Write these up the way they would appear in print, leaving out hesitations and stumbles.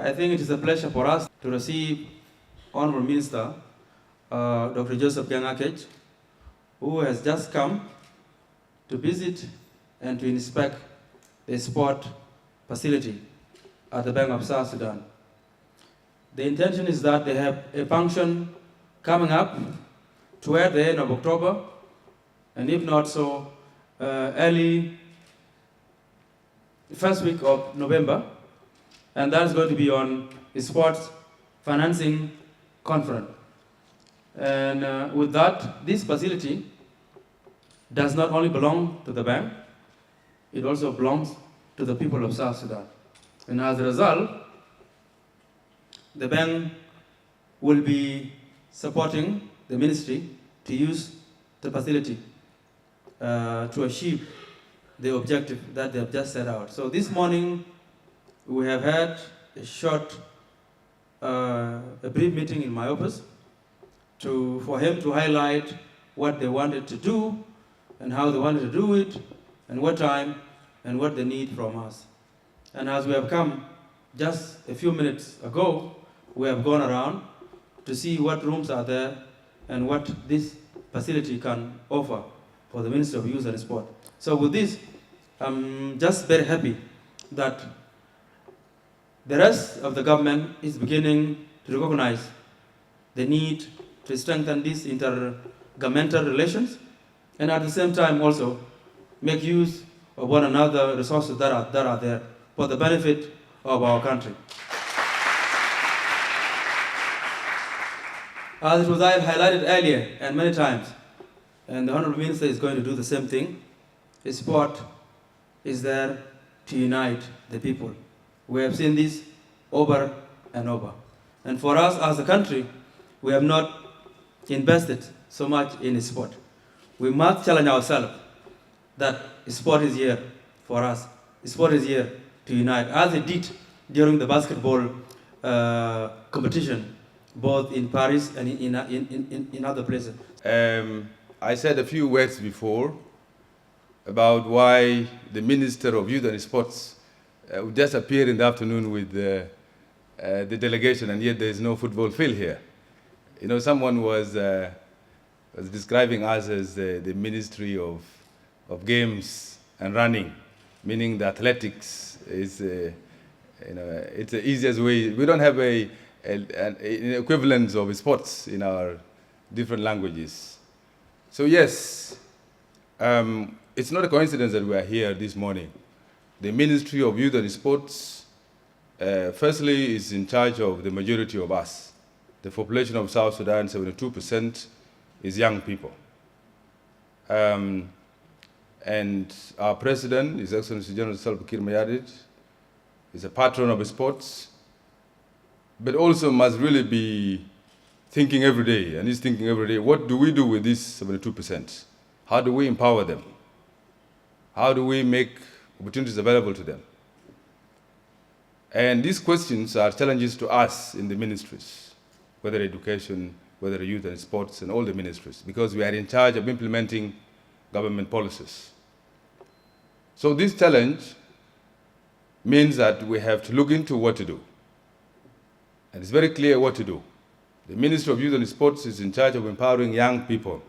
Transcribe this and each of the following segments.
I think it is a pleasure for us to receive Honorable Minister Dr. Joseph Geng Akech, who has just come to visit and to inspect the sport facility at the Bank of South Sudan. The intention is that they have a function coming up toward the end of October, and if not so, early first week of November, and that is going to be on the sports financing conference. And with that, this facility does not only belong to the bank, it also belongs to the people of South Sudan. And as a result, the bank will be supporting the ministry to use the facility to achieve the objective that they have just set out. So this morning, we have had a short, a brief meeting in my office for him to highlight what they wanted to do and how they wanted to do it and what time and what they need from us. And as we have come just a few minutes ago, we have gone around to see what rooms are there and what this facility can offer for the Ministry of Youth and Sport. So with this, I'm just very happy that the rest of the government is beginning to recognize the need to strengthen these intergovernmental relations and at the same time also make use of one another resources that are there for the benefit of our country. As it was I highlighted earlier and many times, and the Honorable Minister is going to do the same thing, sport is there to unite the people. We have seen this over and over. And for us as a country, we have not invested so much in sport. We must challenge ourselves that sport is here for us. Sport is here to unite, as it did during the basketball competition, both in Paris and in other places. I said a few words before about why the Minister of Youth and Sports would just appear in the afternoon with the delegation, and yet there is no football field here. You know, someone was describing us as the Ministry of Games and Running, meaning the athletics is, it's the easiest way. We don't have an equivalence of sports in our different languages. So yes, it's not a coincidence that we are here this morning. The Ministry of Youth and Sports, firstly, is in charge of the majority of us. The population of South Sudan, 72%, is young people. And our president, His Excellency General Salva Kiir Mayardit, is a patron of sports, but also must really be thinking every day, and he's thinking every day, what do we do with these 72%? How do we empower them? How do we make opportunities available to them? And these questions are challenges to us in the ministries, whether education, whether youth and sports, and all the ministries, because we are in charge of implementing government policies. So this challenge means that we have to look into what to do. And it's very clear what to do. The Ministry of Youth and Sports is in charge of empowering young people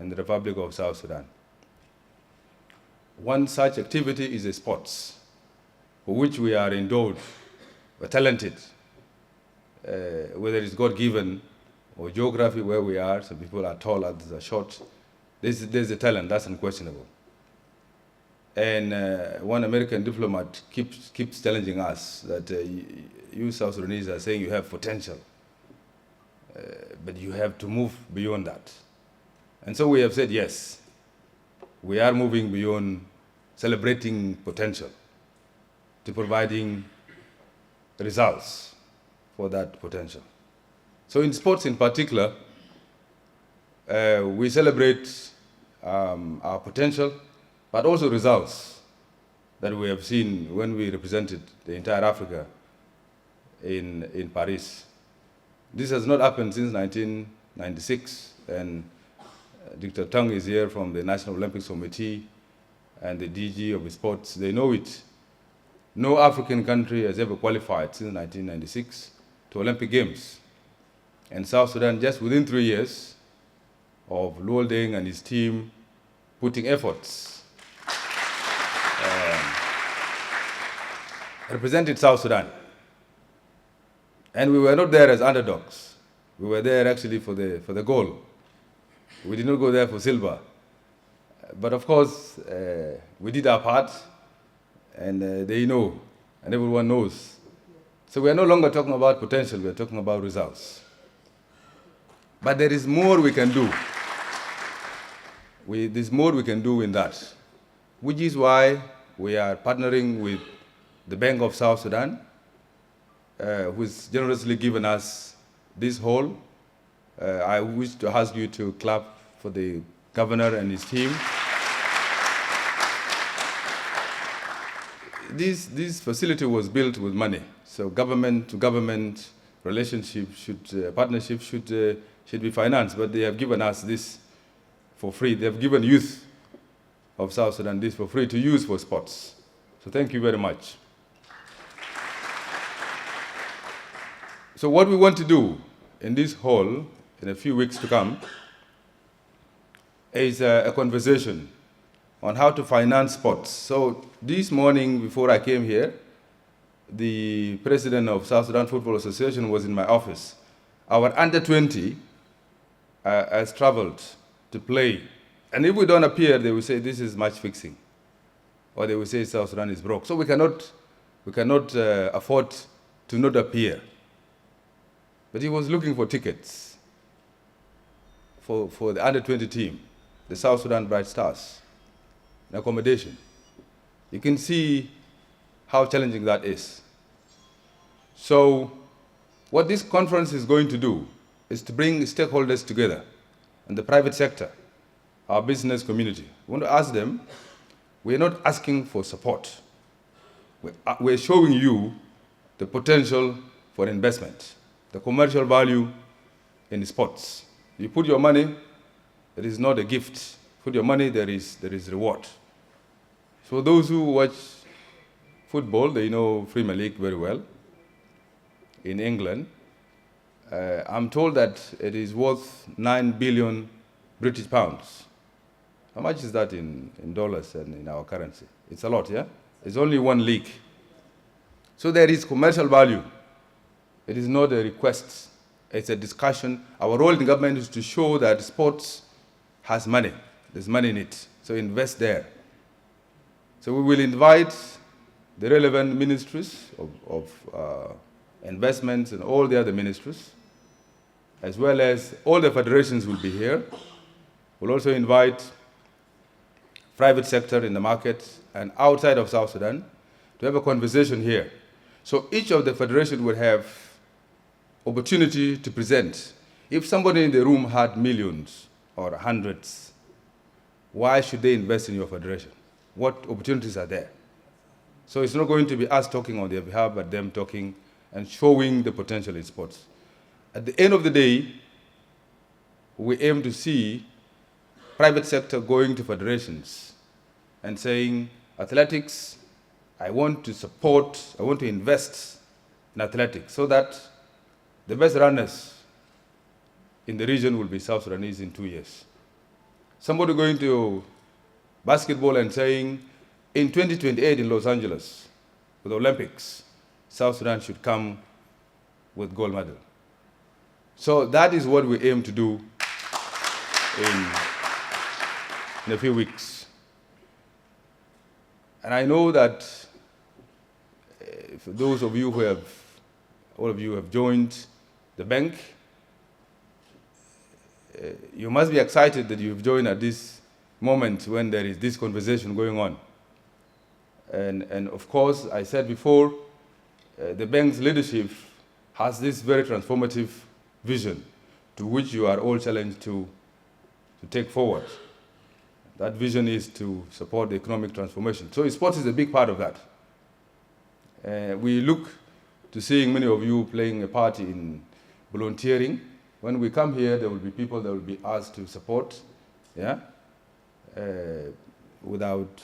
in the Republic of South Sudan. One such activity is sports, for which we are endowed, we're talented, whether it's God-given or geography where we are, some people are tall, others are short. There's a talent, that's unquestionable. And one American diplomat keeps challenging us that you South Sudanese are saying you have potential, but you have to move beyond that. And so we have said, yes, we are moving beyond celebrating potential to providing results for that potential. So in sports in particular, we celebrate our potential, but also results that we have seen when we represented the entire Africa in Paris. This has not happened since 1996, and Dr. Tang is here from the National Olympics Committee and the DG of Sports. They know it. No African country has ever qualified since 1996 to Olympic Games. And South Sudan, just within 3 years of Luol Deng and his team putting efforts, represented South Sudan. And we were not there as underdogs. We were there actually for the goal. We did not go there for silver. But of course, we did our part, and they know, and everyone knows. So we are no longer talking about potential, we are talking about results. But there is more we can do. There's more we can do in that, which is why we are partnering with the Bank of South Sudan, who has generously given us this hall. I wish to ask you to clap for the governor and his team. This facility was built with money, so government-to-government relationship partnership should be financed, but they have given us this for free. They have given youth of South Sudan this for free to use for sports. So thank you very much. So what we want to do in this hall in a few weeks to come is a conversation on how to finance sports. So this morning, before I came here, the president of South Sudan Football Association was in my office. Our under-20 has traveled to play. And if we don't appear, they will say this is match fixing. Or they will say South Sudan is broke. So we cannot afford to not appear. But he was looking for tickets for the under-20 team, the South Sudan Bright Stars, and accommodation. You can see how challenging that is. So what this conference is going to do is to bring stakeholders together and the private sector, our business community. We want to ask them, we're not asking for support. We're showing you the potential for investment, the commercial value in sports. You put your money, it is not a gift. Put your money, there is reward. So those who watch football, they know Premier League very well in England. I'm told that it is worth 9 billion British pounds. How much is that in dollars and in our currency? It's a lot, yeah? It's only one league. So there is commercial value. It is not a request. It's a discussion. Our role in government is to show that sports has money. There's money in it. So invest there. So we will invite the relevant ministries of investments and all the other ministries, as well as all the federations will be here. We'll also invite private sector in the market and outside of South Sudan to have a conversation here. So each of the federations will have opportunity to present. If somebody in the room had millions or hundreds, why should they invest in your federation? What opportunities are there? So it's not going to be us talking on their behalf, but them talking and showing the potential in sports. At the end of the day, we aim to see private sector going to federations and saying, athletics, I want to support, I want to invest in athletics so that the best runners in the region will be South Sudanese in 2 years. Somebody going to basketball and saying, in 2028 in Los Angeles, with the Olympics, South Sudan should come with gold medal. So that is what we aim to do in a few weeks. And I know that for those of you all of you have joined the bank, you must be excited that you've joined at this moment when there is this conversation going on. And of course, I said before, the bank's leadership has this very transformative vision to which you are all challenged to take forward. That vision is to support the economic transformation. So sports is a big part of that. We look to seeing many of you playing a part in volunteering. When we come here, there will be people that will be asked to support, yeah, without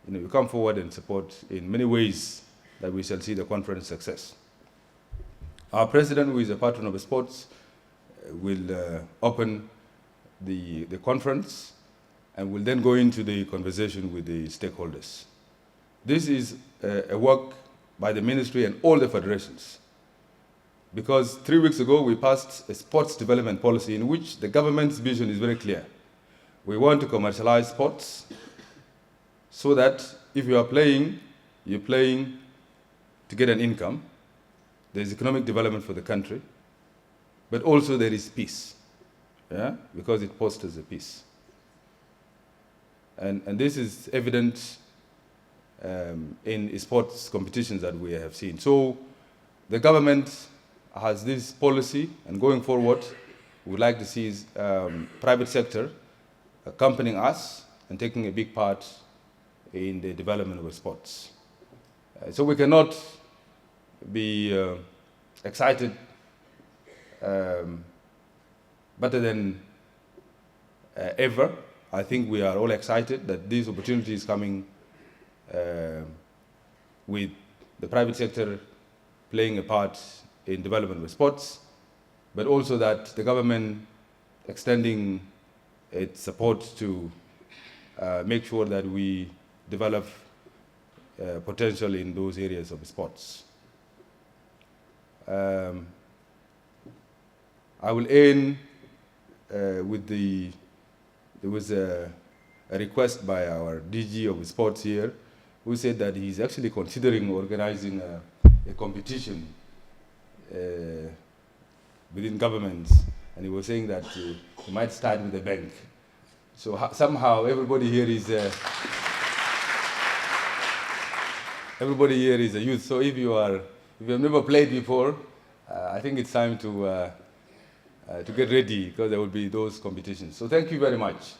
you come forward and support in many ways that we shall see the conference success. Our president, who is a patron of sports, will open the conference and will then go into the conversation with the stakeholders. This is a work by the ministry and all the federations, because 3 weeks ago we passed a sports development policy in which the government's vision is very clear. We want to commercialize sports so that if you are playing, you're playing to get an income. There's economic development for the country, but also there is peace, because it fosters a peace. And this is evident in sports competitions that we have seen. So the government has this policy, and going forward, we would like to see private sector accompanying us and taking a big part in the development of sports. So we cannot be excited better than ever. I think we are all excited that this opportunity is coming with the private sector playing a part in development of sports, but also that the government extending its support to make sure that we develop potential in those areas of sports. I will end with there was a request by our DG of sports here, who said that he's actually considering organizing a competition within governments, and he was saying that he might start with a bank. So somehow everybody here is a youth. So if you have never played before, I think it's time to get ready, because there will be those competitions. So thank you very much.